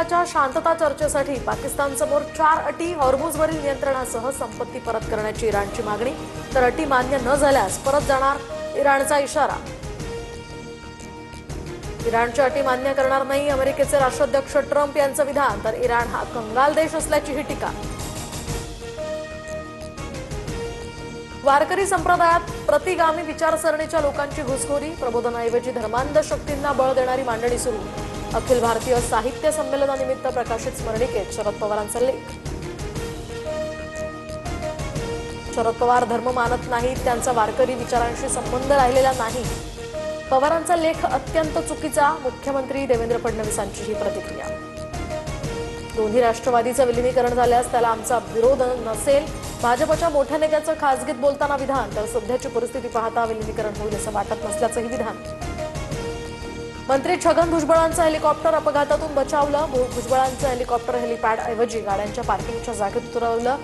च्या शांतता चर्चेसाठी पाकिस्तानसमोर 4 अटी, हॉर्मुझवरील नियंत्रणासह संपत्ती परत करण्याची इराणची मागणी, तर अटी मान्य न झाल्यास परत जाणार इराणचा इशारा. इराणच्या अटी मान्य करणार नाही अमेरिकेचे राष्ट्राध्यक्ष ट्रम्प यांचं विधान, तर इराण हा कंगाल देश असल्याचीही टीका. वारकरी संप्रदायात प्रतिगामी विचारसरणीच्या लोकांची घुसखोरी, प्रबोधनाऐवजी धर्मांध शक्तींना बळ देणारी मांडणी सुरू. अखिल भारतीय साहित्य संमेलनानिमित्त प्रकाशित स्मरणिकेत शरद पवारांचा लेख. शरद पवार धर्म मानत नाहीत, त्यांचा वारकरी विचारांशी संबंध राहिलेला नाही. पवारांचा लेख अत्यंत चुकीचा, मुख्यमंत्री देवेंद्र फडणवीसांची ही प्रतिक्रिया. दोन्ही राष्ट्रवादीचं विलीनीकरण झाल्यास त्याला आमचा विरोध नसेल. भाजपच्या मोठ्या नेत्याचं खासगीत बोलताना विधान, तर सध्याची परिस्थिती पाहता विलीनीकरण होईल असं वाटत नसल्याचंही विधान. मंत्री छगन भुजबळांचं हेलिकॉप्टर अपघातातून बचावलं. भुजबळांचं हेलिकॉप्टर हेलिपॅड ऐवजी गाड्यांच्या पार्किंगच्या जागेत उतरवलं.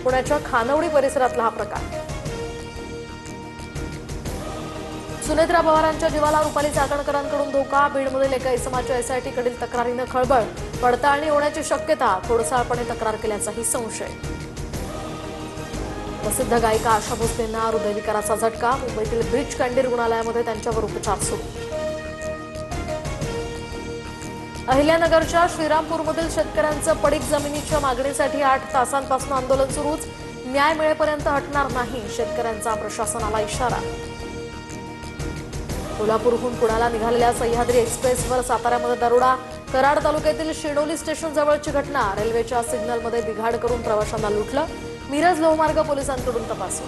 पुण्याच्या खानवडी परिसरातला हा प्रकार. सुनेत्रा पवारांच्या जीवाला रुपाली चाकणकरांकडून धोका. बीडमधील एका इसमाच्या एसआयटीकडील तक्रारीनं खळबळ, पडताळणी होण्याची शक्यता. खोडसाळपणे तक्रार केल्याचाही संशय. प्रसिद्ध गायिका आशा भोसलेंना हृदयविकाराचा झटका. मुंबईतील ब्रीच कँडी रुग्णालयामध्ये त्यांच्यावर उपचार सुरू. अहिल्यानगरच्या श्रीरामपूरमधील शेतकऱ्यांचं पडीक जमिनीच्या मागणीसाठी 8 तासांपासून आंदोलन सुरूच. न्याय मिळेपर्यंत हटणार नाही, शेतकऱ्यांचा प्रशासनाला इशारा. कोल्हापूरहून पुण्याला निघालेल्या सह्याद्री एक्सप्रेसवर साताऱ्यामध्ये दरोडा. कराड तालुक्यातील शिणोली स्टेशन जवळची घटना. रेल्वेच्या सिग्नलमध्ये बिघाड करून प्रवाशांना लुटलं. मिरज लोहमार्ग पोलिसांकडून तपास.